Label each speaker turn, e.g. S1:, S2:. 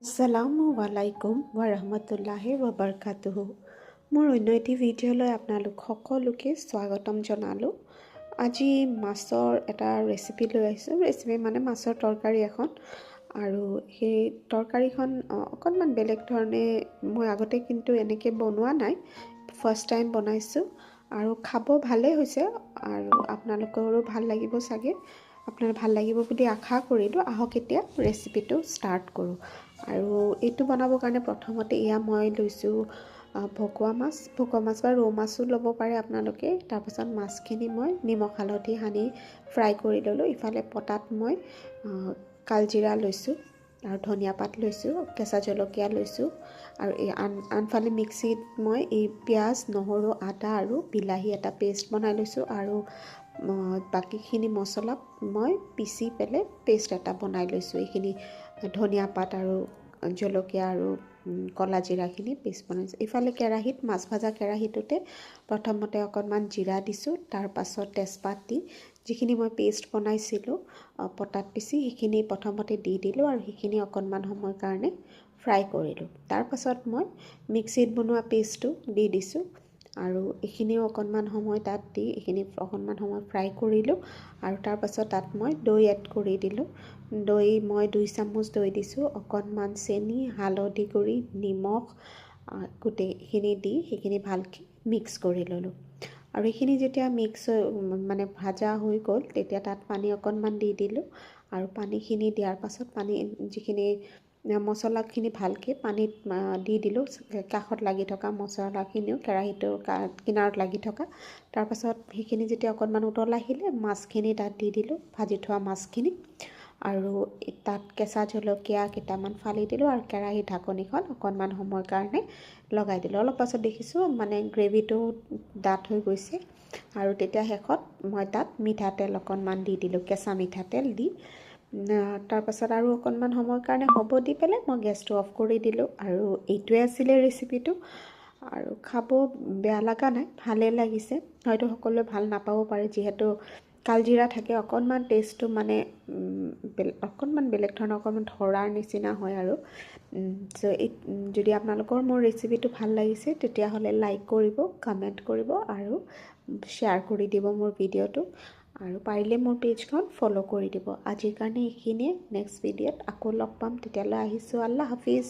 S1: আসসালামু আলাইকুম ৱাৰাহমাতুল্লাহি ৱাবাৰকাতুহু। মোৰ অন্য এটি ভিডিঅ'লৈ আপোনালোক সকলোকে স্বাগতম জনালোঁ। আজি মাছৰ এটা ৰেচিপি লৈ আহিছোঁ। ৰেচিপি মানে মাছৰ তৰকাৰী এখন, আৰু সেই তৰকাৰীখন অকণমান বেলেগ ধৰণে মই আগতে কিন্তু এনেকৈ বনোৱা নাই, ফাৰ্ষ্ট টাইম বনাইছোঁ আৰু খাব ভালেই হৈছে আৰু আপোনালোকৰো ভাল লাগিব চাগে। আপোনাৰ ভাল লাগিব বুলি আশা কৰিলোঁ। আহক এতিয়া ৰেচিপিটো ষ্টাৰ্ট কৰোঁ। আৰু এইটো বনাবৰ কাৰণে প্ৰথমতে মই লৈছোঁ ভকুৱা মাছ বা ৰৌ মাছো ল'ব পাৰে আপোনালোকে। তাৰপাছত মাছখিনি মই নিমখ হালধি সানি ফ্ৰাই কৰি ল'লোঁ। ইফালে পটাত মই কালজিৰা লৈছোঁ আৰু ধনিয়া পাত লৈছোঁ, কেঁচা জলকীয়া লৈছোঁ, আৰু আনফালে মিক্সিত মই এই পিঁয়াজ, নহৰু, আদা আৰু বিলাহী এটা পেষ্ট বনাই লৈছোঁ, আৰু বাকীখিনি মছলা মই পিচি পেলাই পেষ্ট এটা বনাই লৈছোঁ। এইখিনি ধনিয়া পাত আৰু জলকীয়া আৰু ক'লা জিৰাখিনি পেষ্ট বনাইছোঁ। ইফালে কেৰাহীত, মাছ ভাজা কেৰাহীটোতে প্ৰথমতে অকণমান জিৰা দিছোঁ, তাৰপাছত তেজপাত দি যিখিনি মই পেষ্ট বনাইছিলোঁ পটাত পিচি, সেইখিনি প্ৰথমতে দি দিলোঁ আৰু সেইখিনি অকণমান সময়ৰ কাৰণে ফ্ৰাই কৰিলোঁ। তাৰপাছত মই মিক্সিত বনোৱা পেষ্টটো দি দিছোঁ আৰু এইখিনিও অকণমান সময় তাত দি এইখিনি অকণমান সময় ফ্ৰাই কৰিলোঁ। আৰু তাৰপাছত তাত মই দৈ এড কৰি দিলোঁ। দৈ মই 2 চামুচ দৈ দিছোঁ, অকণমান চেনি, হালধি গুড়ি, নিমখ গোটেইখিনি দি সেইখিনি ভালকৈ মিক্স কৰি ল'লোঁ। আৰু এইখিনি যেতিয়া মানে ভাজা হৈ গ'ল, তেতিয়া তাত পানী অকণমান দি দিলোঁ, আৰু পানীখিনি দিয়াৰ পাছত যিখিনি মছলাখিনি ভালকৈ পানীত দি দিলোঁ, কাষত লাগি থকা মছলাখিনিও কেৰাহীটোৰ কিনাৰত লাগি থকা। তাৰপাছত সেইখিনি যেতিয়া অকণমান উতল আহিলে, মাছখিনি তাত দি দিলোঁ, ভাজি থোৱা মাছখিনি, আৰু তাত কেঁচা জলকীয়া কেইটামান ফালি দিলোঁ আৰু কেৰাহীৰ ঢাকনিখন অকণমান সময়ৰ কাৰণে লগাই দিলোঁ। অলপ পাছত দেখিছোঁ মানে গ্ৰেভিটো ডাঠ হৈ গৈছে, আৰু তেতিয়া শেষত মই তাত মিঠাতেল অকণমান দি দিলোঁ, কেঁচা মিঠাতেল দি। তাৰপাছত আৰু অকণমান সময়ৰ কাৰণে হ'ব দি পেলাই মই গেছটো অফ কৰি দিলোঁ। আৰু এইটোৱে আছিলে ৰেচিপিটো। আৰু খাব বেয়া লগা নাই, ভালেই লাগিছে। হয়তো সকলোৱে ভাল নাপাব পাৰে, যিহেতু কালজিৰা থাকে, অকণমান টেষ্টটো মানে অকণমান বেলেগ ধৰণৰ, অকণমান ধৰাৰ নিচিনা হয়। আৰু যদি আপোনালোকৰ মোৰ ৰেচিপিটো ভাল লাগিছে, তেতিয়াহ'লে লাইক কৰিব, কমেণ্ট কৰিব আৰু শ্বেয়াৰ কৰি দিব মোৰ ভিডিঅ'টো, আৰু পাৰিলে মোৰ পেজখন ফ'ল' কৰি দিব। আজিৰ কাৰণে এইখিনিয়ে। নেক্সট ভিডিঅ'ত আকৌ লগ পাম, তেতিয়ালৈ আহিছোঁ। আল্লাহ হাফিজ।